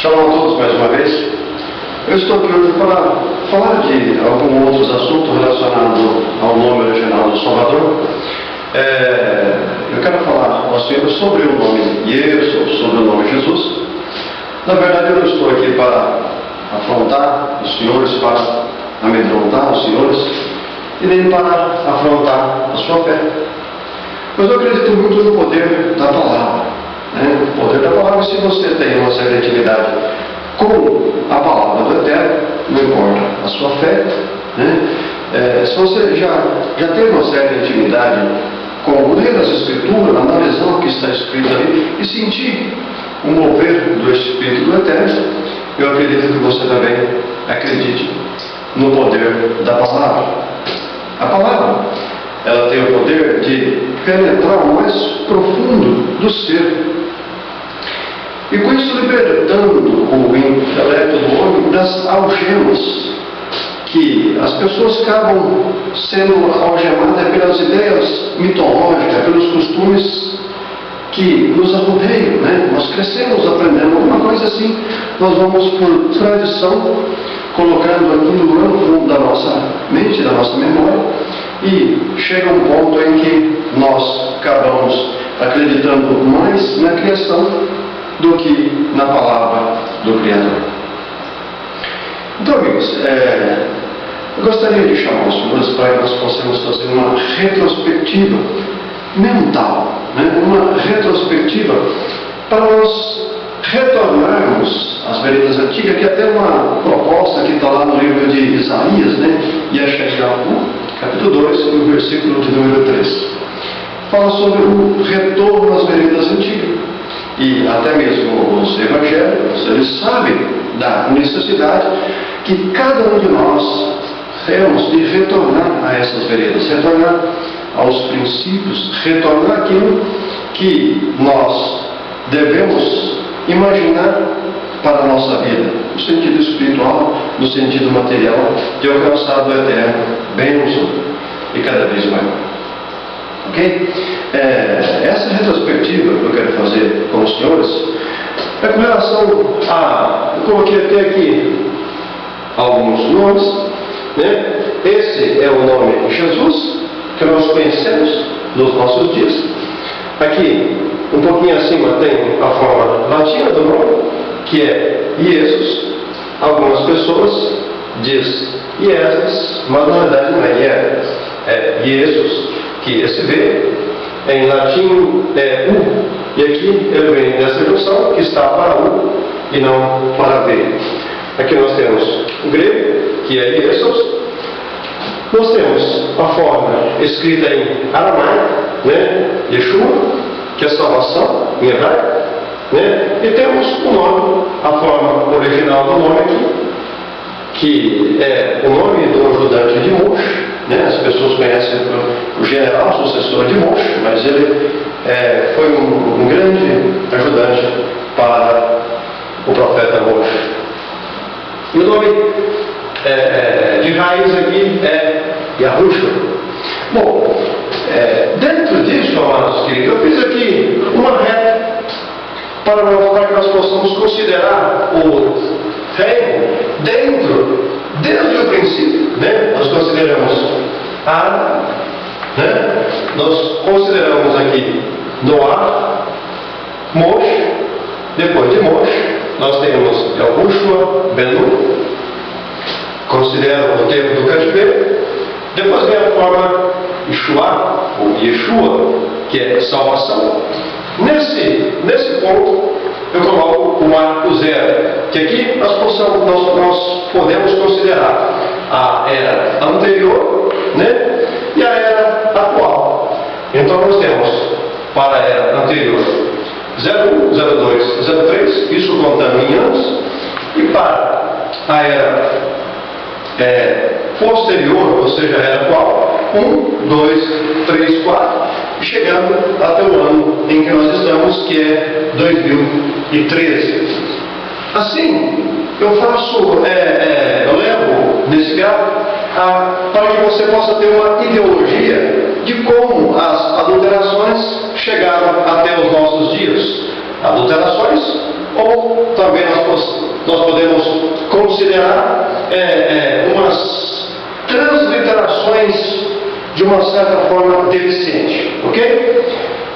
Shalom a todos mais uma vez. Eu estou aqui hoje para falar de alguns outros assuntos relacionados ao nome original do Salvador. Eu quero falar ao Senhor sobre o nome Jesus, sobre o nome Jesus. Na verdade, eu não estou aqui para afrontar os senhores, para amedrontar os senhores, e nem para afrontar a sua fé. Mas eu acredito muito no poder da palavra. O poder da palavra, se você tem uma certa intimidade com a palavra do Eterno, não importa a sua fé, se você já tem uma certa intimidade com ler as Escrituras, analisar o que está escrito ali e sentir o mover do Espírito do Eterno, eu acredito que você também acredite no poder da palavra. A palavra, ela tem o poder de penetrar o mais profundo do ser, e com isso libertando o intelecto do homem das algemas, que as pessoas acabam sendo algemadas pelas ideias mitológicas, pelos costumes que nos arrodeiam, Nós crescemos aprendendo alguma coisa assim, nós vamos por tradição colocando aquilo lá no fundo da nossa mente, da nossa memória, e chega um ponto em que nós acabamos acreditando mais na criação do que na palavra do Criador. Então, amigos, eu gostaria de chamar os senhores para que nós possamos fazer uma retrospectiva mental, uma retrospectiva para nós retornarmos às veredas antigas, que é até uma proposta que está lá no livro de Isaías, Yeshayahu, capítulo 2, no versículo de número 3. Fala sobre o retorno às veredas antigas. E até mesmo os evangélicos, eles sabem da necessidade que cada um de nós temos de retornar a essas veredas, retornar aos princípios, retornar aquilo que nós devemos imaginar para a nossa vida, no sentido espiritual, no sentido material, de alcançar do Eterno bênção e cada vez maior. Ok? Essa retrospectiva que eu quero fazer com os senhores é com relação a... Eu coloquei até aqui alguns nomes, Esse é o nome de Jesus, que nós conhecemos nos nossos dias. Aqui, um pouquinho acima, tem a forma latina do nome, que é Jesus. Algumas pessoas dizem Jesus, mas na verdade não é Jesus, que esse V em latim é U, e aqui ele vem dessa junção que está para U e não para V. Aqui nós temos o grego, que é Jesus. Nós temos a forma escrita em aramaico, Yeshua, que é salvação em hebraico, e temos o nome, a forma original do nome aqui, que é o nome do ajudante de Moshe. As pessoas conhecem o general sucessor de Moshe, mas ele foi um grande ajudante para o profeta Moshe. E o nome de raiz aqui é Yahushua. Bom, dentro disso, amados queridos, eu fiz aqui uma reta para que nós possamos considerar o reino desde o princípio. Nós consideramos Adam, nós consideramos aqui Noá, Moshe. Depois de Moshe nós temos Yahushua, Benu, considera o tempo do cativeiro. Depois vem a forma Yeshua, ou Yeshua, que é salvação. Nesse ponto eu coloco o marco zero, que aqui nós podemos considerar a era anterior, e a era atual. Então nós temos para a era anterior 01, 02, 03, isso contando em anos, e para a era posterior, ou seja, a era atual, 1, 2, 3, 4, e chegando até o ano em que nós estamos, que é 2013. Assim, eu levo nesse gráfico para que você possa ter uma ideologia de como as adulterações chegaram até os nossos dias. Adulterações, ou também nós considerar umas transliterações de uma certa forma deficiente, ok?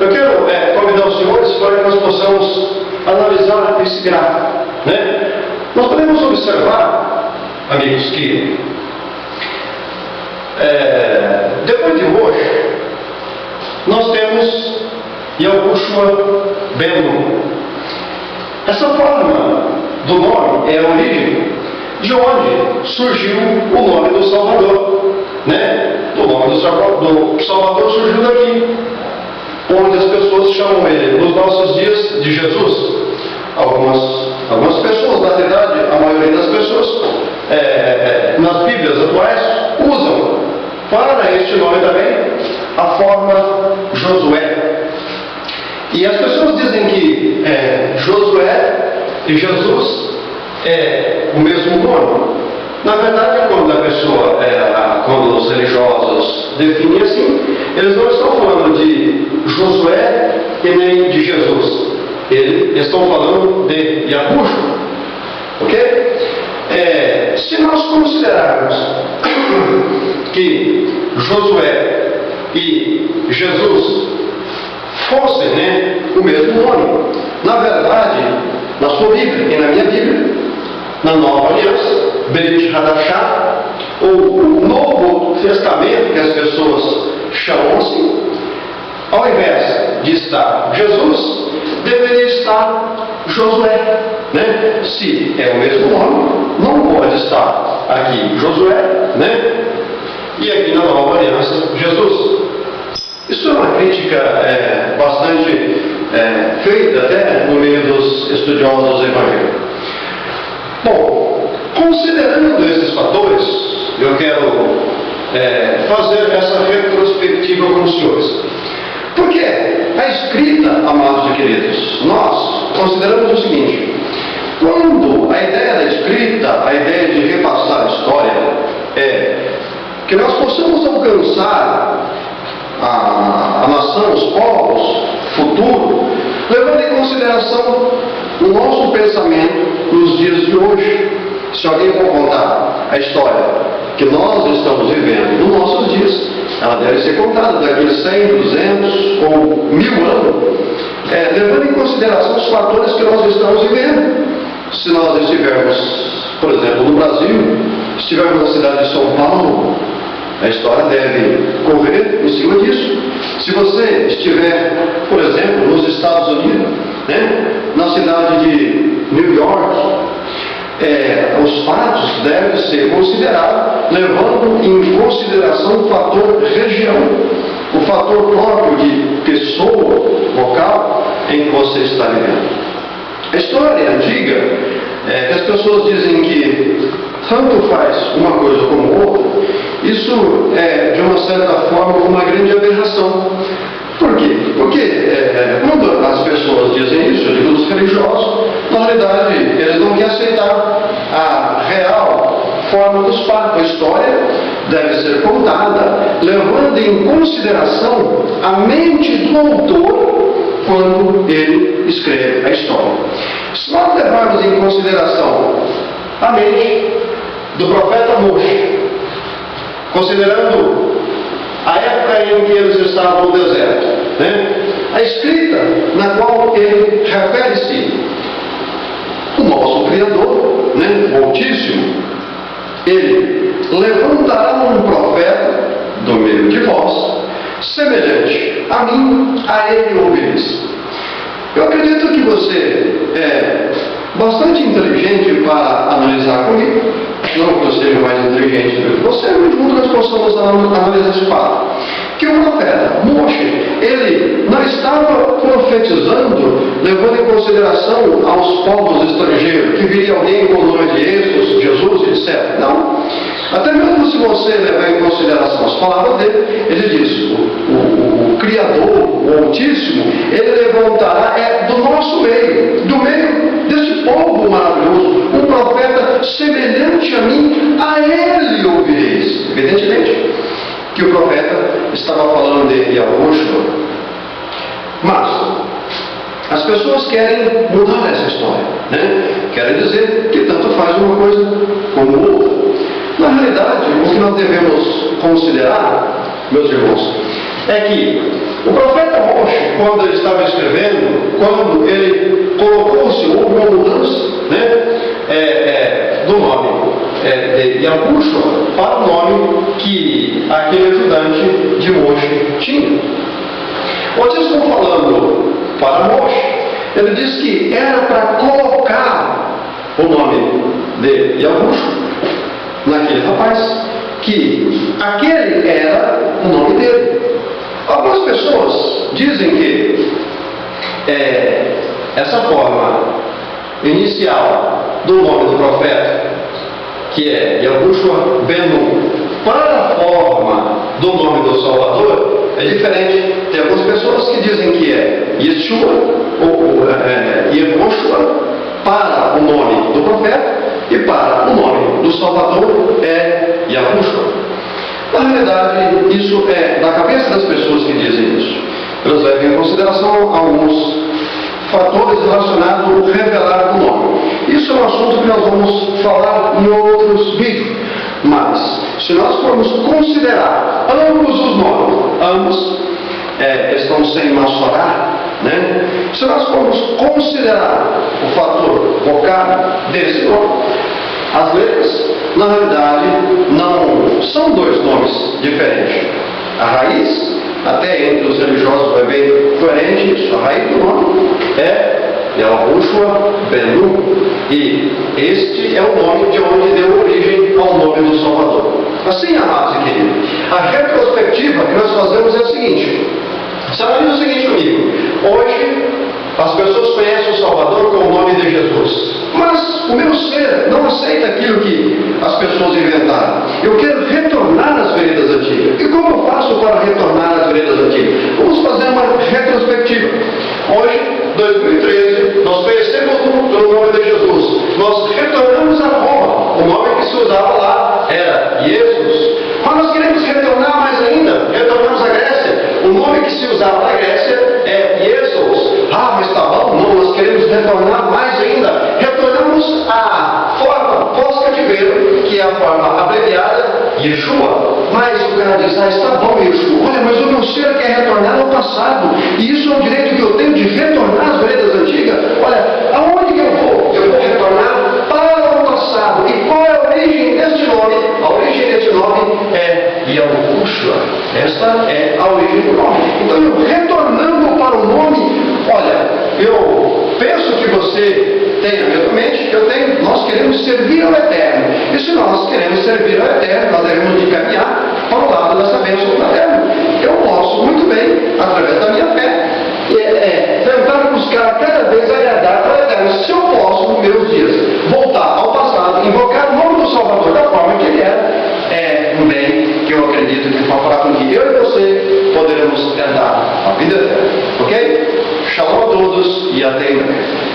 Eu quero convidar os senhores para que nós possamos analisar esse gráfico, né? Nós podemos observar, amigos, que depois de hoje nós temos Yahushua Ben-Nu. Essa forma do nome é a origem de onde surgiu o nome do Salvador, né? O nome do Salvador surgiu daqui, onde as pessoas chamam ele nos nossos dias de Jesus. Algumas pessoas, na verdade, a maioria das pessoas nas Bíblias atuais usam para este nome também a forma Josué. E as pessoas dizem que Josué e Jesus é o mesmo nome. Na verdade, quando os religiosos definem assim, eles não estão falando de Josué e nem de Jesus. Eles estão falando de Yahushua. Ok? Se nós considerarmos que Josué e Jesus fossem, o mesmo nome, na verdade, na sua Bíblia e na minha Bíblia, na Nova Aliança, Brit Hadashah, ou o Novo Testamento, que as pessoas chamam assim, ao invés de estar Jesus, deveria estar Josué, né? Se é o mesmo nome, não pode estar aqui Josué, né? E aqui na Nova Aliança, Jesus. Isso é uma crítica bastante feita até no meio dos estudiosos evangélicos. Bom, considerando esses fatores, eu quero fazer essa retrospectiva com os senhores. Porque a escrita, amados e queridos, nós consideramos o seguinte: quando a ideia da escrita, a ideia de repassar a história, é que nós possamos alcançar a nação, os povos, futuro, levando em consideração o nosso pensamento nos dias de hoje. Se alguém for contar a história que nós estamos vivendo nos nossos dias, ela deve ser contada daqui a 100, 200 ou 1000 anos, levando em consideração os fatores que nós estamos vivendo. Se nós estivermos, por exemplo, no Brasil, estivermos na cidade de São Paulo, a história deve correr em cima disso. Se você estiver, por exemplo, nos Estados Unidos, na cidade de New York, os fatos devem ser considerados, levando em consideração o fator região, o fator próprio de pessoa, local, em que você está vivendo. A história antiga, que as pessoas dizem que tanto faz uma coisa como outra, isso é, de uma certa forma, uma grande aberração. Por quê? Porque quando as pessoas dizem isso, eu digo os religiosos, na realidade eles não querem aceitar a real forma dos fatos. A história deve ser contada levando em consideração a mente do autor quando ele escreve a história. Se nós levarmos em consideração a mente do profeta Moshe, considerando a época em que eles estavam no deserto, a escrita na qual ele refere-se, o nosso Criador, o Altíssimo, ele levantará um profeta do meio de vós, semelhante a mim, a ele ouvireis. Eu acredito que você é bastante inteligente para analisar comigo. Não que eu seja mais inteligente do que você, mas junto nós possamos analisar esse fato. Que o profeta Moshe, ele não estava profetizando, levando em consideração aos povos estrangeiros, que viria alguém com o nome de Jesus, etc. Não. Até mesmo se você levar em consideração as palavras dele, ele diz, o Criador, o Altíssimo, ele levantará do nosso meio, do meio desse povo maravilhoso, um profeta semelhante a mim, a ele ouvireis. Evidentemente que o profeta estava falando de Yahushua. Mas as pessoas querem mudar essa história, querem dizer que tanto faz uma coisa que nós devemos considerar, meus irmãos, é que o profeta Moshe, quando ele estava escrevendo, quando ele colocou-se, houve uma mudança, do nome de Yahushua para o nome que aquele ajudante de Moshe tinha. Hoje eu estou falando para Moshe, ele disse que era para colocar o nome de Yahushua naquele rapaz, que aquele era o nome dele. Algumas pessoas dizem que essa forma inicial do nome do profeta, que é Yahushua Benu, para a forma do nome do Salvador, é diferente. Tem algumas pessoas que dizem que é Yeshua, ou Yehoshua, para o nome do profeta, e para o nome do Salvador é Yahushua. Na realidade, isso é da cabeça das pessoas que dizem isso. Elas levam em consideração alguns fatores relacionados ao revelar do nome. Isso é um assunto que nós vamos falar em outros vídeos. Mas, se nós formos considerar ambos os nomes, ambos estão sem massorar, se nós formos considerar o fator vocábulo desse nome, as letras, na realidade, não são dois nomes diferentes. A raiz, até entre os religiosos, é bem coerente isso. A raiz do nome é Yahushua Benu, e este é o nome de onde deu origem ao nome do Salvador. Assim, amados e queridos, a retrospectiva que nós fazemos é o seguinte: analise o seguinte comigo. Hoje, as pessoas conhecem o Salvador com o nome de Jesus, mas o meu ser não aceita aquilo que as pessoas inventaram. Eu quero retornar às veredas antigas. E como eu faço para retornar às veredas antigas? Vamos fazer uma retrospectiva. Hoje, 2013, nós conhecemos o nome de Jesus. Nós retornamos a Roma. O nome que se usava lá era Jesus. Mas nós queremos retornar mais ainda. Retornamos à Grécia. O nome que se usava na Grécia é Jesus. Ah, mas está bom. Não, nós queremos retornar mais ainda. Retornamos à forma pós-cativeiro, que é a forma abreviada Yeshua. Mas o cara diz: está bom, Yeshua. Olha, mas o meu ser quer retornar ao passado. E isso é um direito que eu tenho de retornar às veredas antigas. Olha, aonde que eu vou? Eu vou retornar para o passado. E qual é a origem deste nome? A origem deste nome é Yahushua. Esta é a origem do nome. Então, eu retornando para o nome, olha, eu penso que você tem a mesma mente que eu tenho. Nós queremos servir ao Eterno. E se nós queremos servir ao Eterno, nós devemos de caminhar para o lado dessa bênção do Eterno. Eu posso muito bem, através da minha fé, tentar buscar cada vez agradar ao Eterno. Se eu posso, nos meus dias, voltar ao passado, invocar o nome do Salvador da forma que ele é um bem que eu acredito que fará com que eu e você poderemos tentar a vida eterna. Ok? Shalom a todos e até em breve.